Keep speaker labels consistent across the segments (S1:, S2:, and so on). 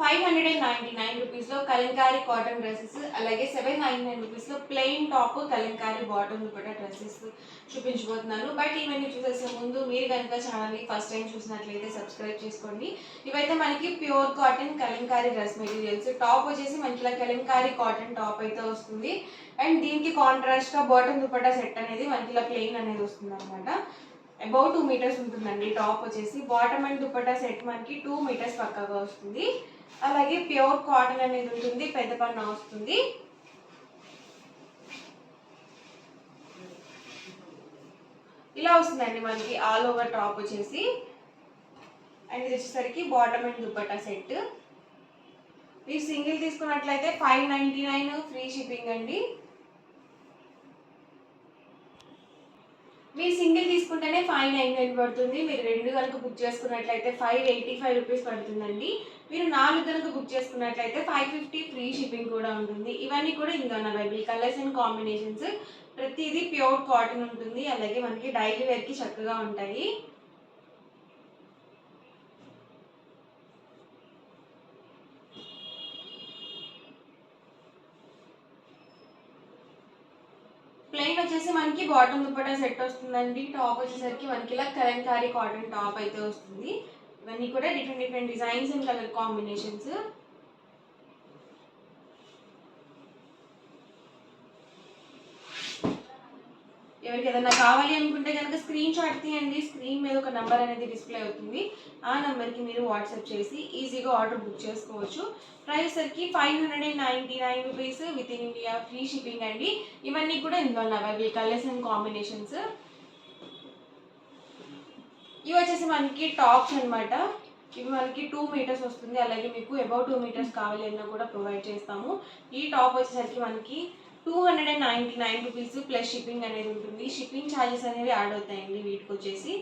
S1: 599 రూపీస్లో Kalamkari cotton dresses, అలాగే 799 రూపీస్లో plain top Kalamkari bottom dupatta dresses చూపించబోతున్నాను. బట్ ఇవన్నీ చూసేసే ముందు మీరు కనుక ఛానల్ని ఫస్ట్ టైం చూసినట్లయితే సబ్స్క్రైబ్ చేసుకోండి. ఇవైతే మనకి pure cotton Kalamkari dress materials. Top వచ్చేసి మనకి ఇలా కలంకారీ కాటన్ టాప్ అయితే వస్తుంది. అండ్ దీనికి కాంట్రాస్ట్గా బాటమ్ దుపట్టా సెట్ అనేది మనకి ఇలా ప్లెయిన్ అనేది వస్తుంది అనమాట. అబౌట్ 2 మీటర్స్ ఉంటుందండి టాప్ వచ్చేసి. బాటమ్ అండ్ దుపట్టా సెట్ మనకి 2 మీటర్స్ పక్కాగా వస్తుంది. అలాగే ప్యూర్ కాటన్ అనేది ఉంటుంది, పెద్ద పన్న వస్తుంది. ఇలా వస్తుందండి మనకి ఆల్ ఓవర్ టాప్ వచ్చేసి. అండ్ ఇది వచ్చేసరికి బాటమ్ అండ్ దుపట్టా సెట్. మీరు సింగిల్ తీసుకున్నట్లయితే 599 ఫ్రీ షిప్పింగ్ అండి. మీరు సింగిల్ తీసుకుంటేనే 599 పడుతుంది. మీరు రెండు కనుక బుక్ చేసుకున్నట్లయితే 585 రూపీస్ పడుతుందండి. మీరు 4 కనుక బుక్ చేసుకున్నట్లయితే 550 ఫ్రీ షిప్పింగ్ కూడా ఉంటుంది. ఇవన్నీ కూడా ఇందులో అవైలబుల్ కలర్స్ అండ్ కాంబినేషన్స్. ప్రతిదీ ప్యూర్ కాటన్ ఉంటుంది, అలాగే మనకి డైలీ వేర్కి చక్కగా ఉంటాయి. ప్లెయిన్ వచ్చేసి మనకి బాటమ్ దుపట్టా సెట్ వస్తుందండి. టాప్ వచ్చేసరికి మనకి ఇలా కలంకారీ కాటన్ టాప్ అయితే వస్తుంది. ఇవన్నీ కూడా different designs and colour combinations. ఎవరికి ఏదైనా కావాలి అనుకుంటే కనుక స్క్రీన్ షాట్ తీయండి. స్క్రీన్ మీద ఒక నెంబర్ అనేది డిస్ప్లే అవుతుంది. ఆ నెంబర్కి మీరు వాట్సాప్ చేసి ఈజీగా ఆర్డర్ బుక్ చేసుకోవచ్చు. ప్రైస్ సరికి 599 rupees with in India free shipping అండి. ఇవన్నీ కూడా ఇందులో అవైలబుల్ కలర్స్ అండ్ కాంబినేషన్స్. ఇవి వచ్చేసి మనకి టాప్స్ అనమాట. ఇవి మనకి 2 మీటర్స్ వస్తుంది. అలాగే మీకు అబౌట్ 2 మీటర్స్ కావాలి అన్నా కూడా ప్రొవైడ్ చేస్తాము. ఈ టాప్ వచ్చేసరికి మనకి 299 రూపీస్ ప్లస్ షిప్పింగ్ అనేది ఉంటుంది. షిప్పింగ్ ఛార్జెస్ అనేవి యాడ్ అవుతాయండి వీటికి వచ్చేసి.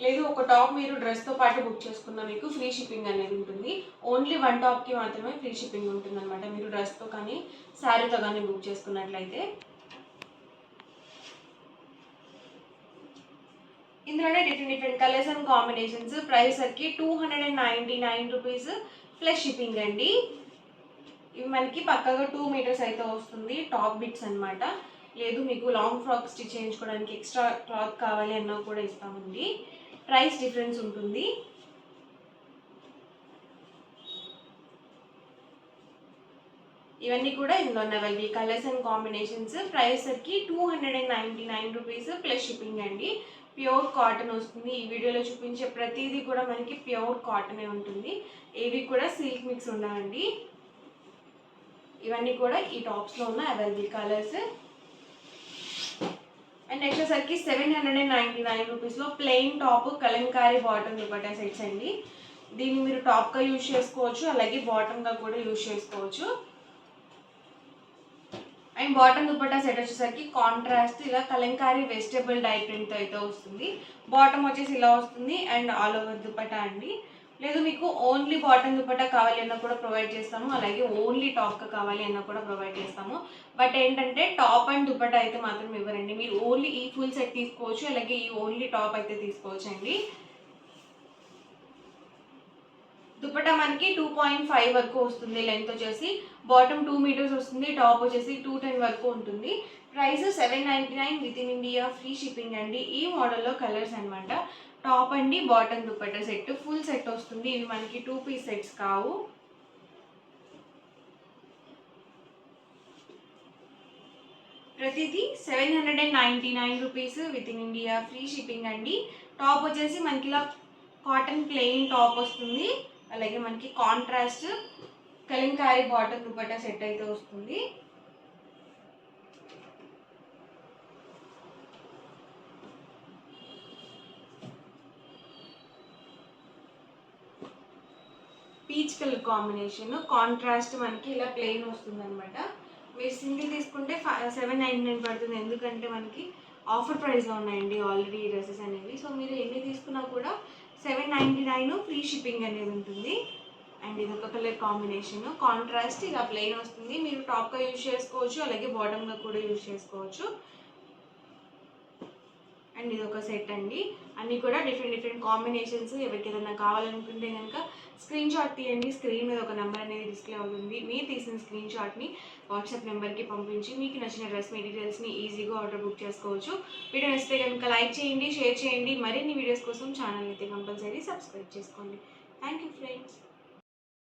S1: లేదు ఒక టాప్ మీరు డ్రెస్తో పాటు బుక్ చేసుకున్నా మీకు ఫ్రీ షిప్పింగ్ అనేది ఉంటుంది. ఓన్లీ 1 టాప్కి మాత్రమే ఫ్రీ షిప్పింగ్ ఉంటుంది అనమాట, మీరు డ్రెస్తో కానీ శారీతో కానీ బుక్ చేసుకున్నట్లయితే. ఇందులోనే different colours and combinations. Price సరికి 299 రూపీస్ ప్లస్ షిప్పింగ్ అండి. ఇవి మనకి పక్కగా 2 మీటర్స్ అయితే వస్తుంది టాప్ బిట్స్ అనమాట. లేదు మీకు లాంగ్ ఫ్రాక్ స్టిచ్ చేయించుకోవడానికి ఎక్స్ట్రా క్లాత్ కావాలి అన్నా కూడా ఇస్తామండి. ప్రైస్ డిఫరెన్స్ ఉంటుంది. ఇవన్నీ కూడా ఇందులో available colours and combinations. Price సరికి 299 రూపీస్ ప్లస్ షిప్పింగ్ అండి. ప్యూర్ కాటన్ వస్తుంది. ఈ వీడియోలో చూపించే ప్రతిదీ కూడా మనకి ప్యూర్ కాటనే ఉంటుంది. ఏవి కూడా సిల్క్ మిక్స్ ఉండవండి. ఇవన్నీ కూడా ఈ టాప్స్లో ఉన్న అవైలబుల్ కలర్స్. అండ్ నెక్స్ట్ వచ్చేసరికి 799 రూపీస్లో plain top Kalamkari bottom dupatta sets అండి. దీన్ని మీరు టాప్గా యూజ్ చేసుకోవచ్చు, అలాగే బాటమ్గా కూడా యూజ్ చేసుకోవచ్చు. అండ్ బాటమ్ దుపట్టా సెట్ వచ్చేసరికి కాంట్రాస్ట్ ఇలా కలంకారీ వెజిటబుల్ డై ప్రింట్ అయితే వస్తుంది. బాటమ్ వచ్చేసి ఇలా వస్తుంది అండ్ ఆల్ ఓవర్ దుపట్టా అండి. లేదు మీకు ఓన్లీ బాటమ్ దుపట్టా కావాలి అన్నా కూడా ప్రొవైడ్ చేస్తాము, అలాగే ఓన్లీ టాప్గా కావాలి అన్నా కూడా ప్రొవైడ్ చేస్తాము. బట్ ఏంటంటే టాప్ అండ్ దుపట్టా అయితే మాత్రం ఇవ్వరండి. మీరు ఓన్లీ ఈ ఫుల్ సెట్ తీసుకోవచ్చు, అలాగే ఈ ఓన్లీ టాప్ అయితే తీసుకోవచ్చు అండి. దుపట్టా మనకి 2.5 వరకు వస్తుంది లెంత్ వచ్చేసి. బాటమ్ 2 మీటర్స్ వస్తుంది, టాప్ వచ్చేసి 210 వరకు ఉంటుంది. Price 799 with in India free shipping అండి. ఈ మోడల్లో కలర్స్ అనమాట. టాప్ అండి bottom dupatta set full set వస్తుంది. ఇవి మనకి 2 పీస్ సెట్స్ కావు. ప్రతిదీ 799 rupees with in India free shipping అండి. టాప్ వచ్చేసి మనకి ఇలా కాటన్ ప్లెయిన్ టాప్ వస్తుంది, అలాగే మనకి contrast Kalamkari bottom dupatta set అయితే వస్తుంది. పీచ్ కలర్ కాంబినేషన్, కాంట్రాస్ట్ మనకి ఇలా ప్లెయిన్ వస్తుంది అనమాట. మీరు సింగిల్ తీసుకుంటే 799 పడుతుంది, ఎందుకంటే మనకి ఆఫర్ ప్రైస్లో ఉన్నాయండి ఆల్రెడీ ఈ డ్రెస్సెస్ అనేవి. సో మీరు ఎన్ని తీసుకున్నా కూడా 799 ఫ్రీ షిప్పింగ్ అనేది ఉంటుంది. అండ్ ఇది ఒక కలర్ కాంబినేషన్ కాంట్రాస్ట్ ఇలా ప్లెయిన్ వస్తుంది. మీరు టాప్గా యూజ్ చేసుకోవచ్చు, అలాగే బాటమ్గా కూడా యూజ్ చేసుకోవచ్చు. అండ్ ఇది ఒక సెట్ అండి. అన్నీ కూడా డిఫరెంట్ కాంబినేషన్స్. ఎవరికి ఏదైనా కావాలనుకుంటే కనుక స్క్రీన్ షాట్ తీయండి. స్క్రీన్ మీద ఒక నెంబర్ అనేది డిస్ప్లే అవుతుంది. మీరు తీసిన స్క్రీన్ షాట్ని వాట్సాప్ నెంబర్కి పంపించి మీకు నచ్చిన డ్రెస్ మెటీరియల్స్ని ఈజీగా ఆర్డర్ బుక్ చేసుకోవచ్చు. వీడియో నచ్చితే కనుక లైక్ చేయండి, షేర్ చేయండి. మరిన్ని వీడియోస్ కోసం ఛానల్ అయితే కంపల్సరీ సబ్స్క్రైబ్ చేసుకోండి. Thank you friends.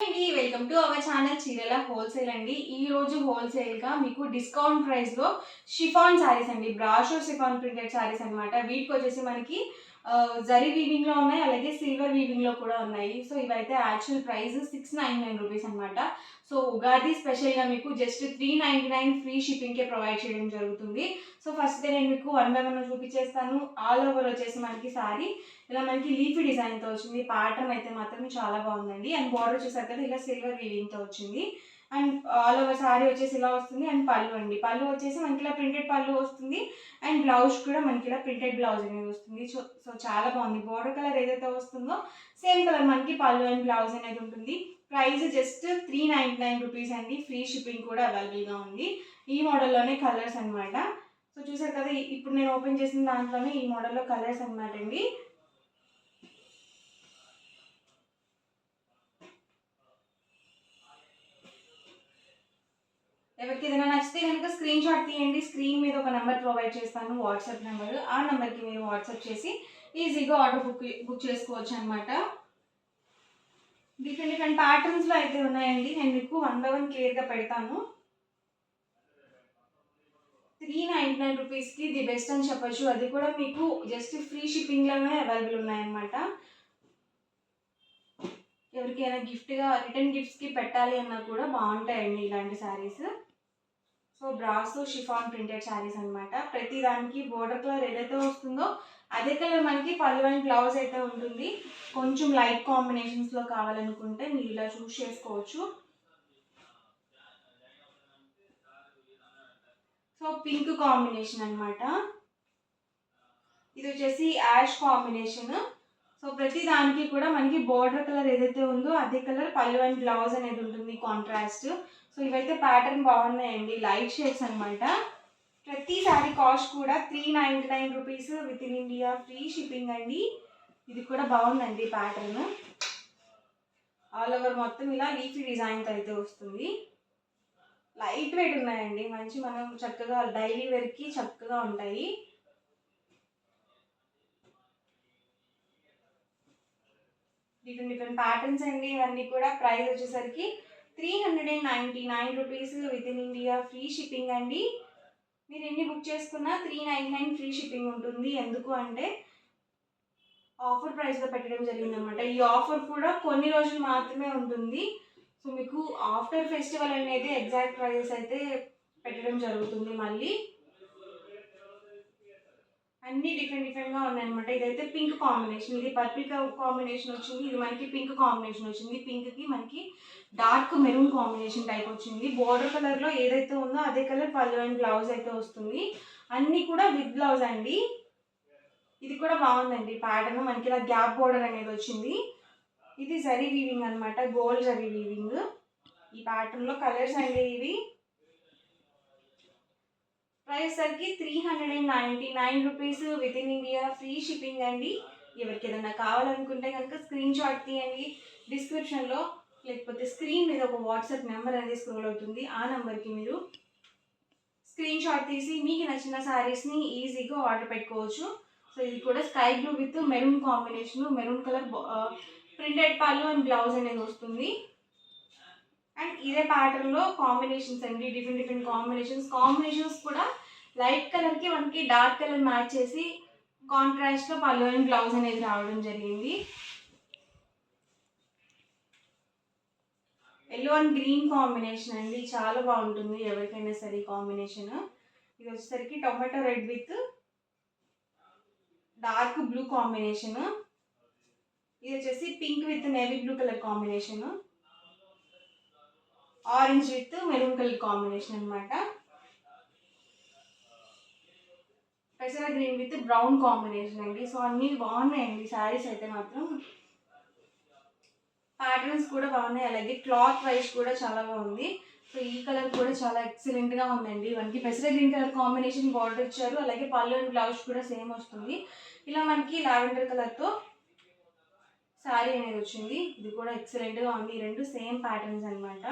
S1: అండి, వెల్కమ్ టు అవర్ ఛానల్ చీరల హోల్సేల్ అండి. ఈ రోజు హోల్సేల్గా మీకు డిస్కౌంట్ ప్రైస్లో షిఫాన్ శారీస్ అండి, బ్రాషో షిఫాన్ ప్రింటెడ్ శారీస్ అనమాట. వీటికి వచ్చేసి మనకి జరీ వీవింగ్లో ఉన్నాయి, అలాగే సిల్వర్ వీవింగ్లో కూడా ఉన్నాయి. సో ఇవైతే యాక్చువల్ ప్రైస్ 699 రూపీస్ అనమాట. సో ఉగాది స్పెషల్గా మీకు జస్ట్ 399 ఫ్రీ షిప్పింగ్కే ప్రొవైడ్ చేయడం జరుగుతుంది. సో ఫస్ట్ నేను మీకు 1 by 1 చూపించేస్తాను. ఆల్ ఓవర్ వచ్చేసి మనకి శారీ ఇలా మనకి లీఫీ డిజైన్తో వచ్చింది. ప్యాటర్న్ అయితే మాత్రం చాలా బాగుందండి. అండ్ బార్డర్ వచ్చేసరికి కదా ఇలా సిల్వర్ వీవింగ్తో వచ్చింది. అండ్ ఆల్ ఓవర్ శారీ వచ్చేసి ఇలా వస్తుంది. అండ్ పళ్ళు అండి, పళ్ళు వచ్చేసి మనకి ఇలా ప్రింటెడ్ పళ్ళు వస్తుంది. అండ్ బ్లౌజ్ కూడా మనకి ఇలా ప్రింటెడ్ బ్లౌజ్ అనేది వస్తుంది. సో చాలా బాగుంది. బార్డర్ కలర్ ఏదైతే వస్తుందో సేమ్ కలర్ మనకి పళ్ళు అండ్ బ్లౌజ్ అనేది ఉంటుంది. ప్రైస్ జస్ట్ 399 రూపీస్ అండి. ఫ్రీ షిప్పింగ్ కూడా అవైలబుల్గా ఉంది. ఈ మోడల్లోనే కలర్స్ అనమాట. సో చూసారు కదా, ఇప్పుడు నేను ఓపెన్ చేసిన దాంట్లోనే ఈ మోడల్లో కలర్స్ అనమాట అండి. ఎవరికి ఏదైనా నచ్చితే కనుక స్క్రీన్ షాట్ తీయండి. స్క్రీన్ మీద ఒక నెంబర్ ప్రొవైడ్ చేస్తాను, వాట్సాప్ నెంబర్. ఆ నెంబర్కి మీరు వాట్సాప్ చేసి ఈజీగా ఆర్డర్ బుక్ చేసుకోవచ్చు అనమాట. డిఫరెంట్ ప్యాటర్న్స్లో అయితే ఉన్నాయండి. నేను మీకు 1 by 1 క్లియర్గా పెడతాను. 399 రూపీస్కి ది బెస్ట్ అని చెప్పచ్చు. అది కూడా మీకు జస్ట్ ఫ్రీ షిప్పింగ్లోనే అవైలబుల్ ఉన్నాయన్నమాట. ఎవరికైనా గిఫ్ట్గా రిటర్న్ గిఫ్ట్స్కి పెట్టాలి అన్నా కూడా బాగుంటాయండి ఇలాంటి saris. So brasso chiffon printed saris అనమాట. ప్రతి దానికి బోర్డర్ కలర్ ఏదైతే వస్తుందో అదే కలర్ మనకి పళ్ళు అండ్ బ్లౌజ్ అయితే ఉంటుంది. కొంచెం లైట్ కాంబినేషన్స్లో కావాలనుకుంటే మీరు ఇలా చూస్ చేసుకోవచ్చు. సో పింక్ కాంబినేషన్ అనమాట. ఇది వచ్చేసి యాష్ కాంబినేషన్. సో ప్రతి దానికి కూడా మనకి బోర్డర్ కలర్ ఏదైతే ఉందో అదే కలర్ పళ్ళు అండ్ బ్లౌజ్ అనేది ఉంటుంది కాంట్రాస్ట్. సో ఇవైతే ప్యాటర్న్ బాగున్నాయండి, లైట్ షేడ్స్ అనమాట. ప్రతి శారీ కాస్ట్ కూడా 399 rupees with in India free shipping అండి. ఇది కూడా బాగుందండి ప్యాటర్న్. ఆల్ ఓవర్ మొత్తం ఇలా లీఫీ డిజైన్తో అయితే వస్తుంది. లైట్ వెయిట్ ఉన్నాయండి, మంచి మనం చక్కగా డైలీ వేర్కి చక్కగా ఉంటాయి. డిఫరెంట్ ప్యాటర్న్స్ అండి ఇవన్నీ కూడా. ప్రైస్ వచ్చేసరికి 399 rupees with in India free shipping అండి. మీరు ఎన్ని బుక్ చేసుకున్నా 399 ఫ్రీ షిప్పింగ్ ఉంటుంది. ఎందుకు అంటే ఆఫర్ ప్రైస్లో పెట్టడం జరిగిందనమాట. ఈ ఆఫర్ కూడా కొన్ని రోజులు మాత్రమే ఉంటుంది. సో మీకు ఆఫ్టర్ ఫెస్టివల్ అనేది ఎగ్జాక్ట్ ప్రైజెస్ అయితే పెట్టడం జరుగుతుంది. మళ్ళీ అన్నీ డిఫరెంట్గా ఉన్నాయన్నమాట. ఇదైతే పింక్ కాంబినేషన్, ఇది పర్పుల్ కాంబినేషన్ వచ్చింది, ఇది మనకి పింక్ కాంబినేషన్ వచ్చింది. పింక్కి మనకి డార్క్ మెరూన్ కాంబినేషన్ టైప్ వచ్చింది. బోర్డర్ కలర్లో ఏదైతే ఉందో అదే కలర్ పళ్ళు అండ్ బ్లౌజ్ అయితే వస్తుంది. అన్నీ కూడా విత్ బ్లౌజ్ అండి. ఇది కూడా బాగుందండి ప్యాటర్న్. మనకి ఇలా గ్యాప్ బోర్డర్ అనేది వచ్చింది. ఇది జరీ వీవింగ్ అనమాట, గోల్డ్ జరీ వీవింగ్. ఈ ప్యాటర్న్లో కలర్స్ అండి ఇవి. ప్రైస్ సరికి 399 rupees with in India free shipping అండి. ఎవరికి ఏదైనా కావాలనుకుంటే కనుక స్క్రీన్ షాట్ తీయండి. డిస్క్రిప్షన్లో లేకపోతే స్క్రీన్ మీద ఒక వాట్సాప్ నెంబర్ అనేది స్క్రోల్ అవుతుంది. ఆ నెంబర్కి మీరు స్క్రీన్ షాట్ తీసి మీకు నచ్చిన శారీస్ని ఈజీగా ఆర్డర్ పెట్టుకోవచ్చు. సో ఇది కూడా sky blue with maroon combination, maroon colour printed పళ్ళు అండ్ బ్లౌజ్ అనేది వస్తుంది. అండ్ ఇదే ప్యాటర్న్లో కాంబినేషన్స్ అండి, డిఫరెంట్ కాంబినేషన్స్ కూడా లైట్ కలర్కి మనకి డార్క్ కలర్ మ్యాచ్ చేసి కాంట్రాస్ట్లో పళ్ళు అండ్ బ్లౌజ్ అనేది రావడం జరిగింది. ఎల్లో అండ్ గ్రీన్ కాంబినేషన్ అండి, చాలా బాగుంటుంది ఎవరికైనా సరే కాంబినేషన్. ఇది వచ్చేసరికి tomato red with dark blue combination. ఇది వచ్చేసి pink with navy blue colour combination, orange with maroon colour combination అనమాట. పెసర గ్రీన్ విత్ బ్రౌన్ కాంబినేషన్ అండి. సో అన్నీ బాగున్నాయండి శారీస్ అయితే మాత్రం. ప్యాటర్న్స్ కూడా బాగున్నాయి, అలాగే క్లాత్ వైజ్ కూడా చాలా బాగుంది.
S2: సో ఈ కలర్ కూడా చాలా ఎక్సలెంట్గా ఉందండి. మనకి పెసర గ్రీన్ కలర్ కాంబినేషన్ బార్డర్ ఇచ్చారు. అలాగే పళ్ళు అండ్ బ్లౌజ్ కూడా సేమ్ వస్తుంది. ఇలా మనకి లావెండర్ కలర్తో శారీ అనేది వచ్చింది. ఇది కూడా ఎక్సలెంట్గా ఉంది. ఈ రెండు సేమ్ ప్యాటర్న్స్ అనమాట.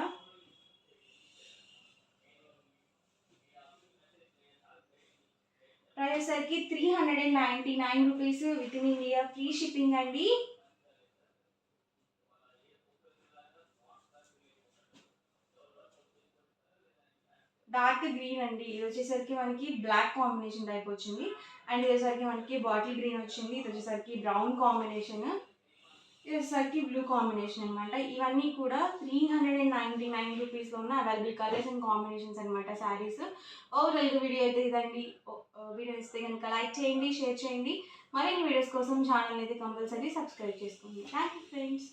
S2: ప్రైస్ వచ్చేసరికి 399 rupees with in India free shipping అండి. డార్క్ గ్రీన్ అండి. ఇది వచ్చేసరికి మనకి బ్లాక్ కాంబినేషన్ టైప్ వచ్చింది. అండ్ ఇది వచ్చేసరికి మనకి బాటిల్ గ్రీన్ వచ్చింది. ఇది వచ్చేసరికి బ్రౌన్ కాంబినేషన్, ఇది వచ్చేసరికి బ్లూ కాంబినేషన్ అనమాట. ఇవన్నీ కూడా 399 రూపీస్లో ఉన్న అవైలబుల్ కలర్స్ అండ్ కాంబినేషన్స్ అనమాట శారీస్. ఓవరాల్గా వీడియో అయితే ఇదండి. వీడియో ఇస్తే కనుక లైక్ చేయండి, షేర్ చేయండి. మరిన్ని వీడియోస్ కోసం ఛానల్ అయితే కంపల్సరీ సబ్స్క్రైబ్ చేసుకోండి. Thank you friends.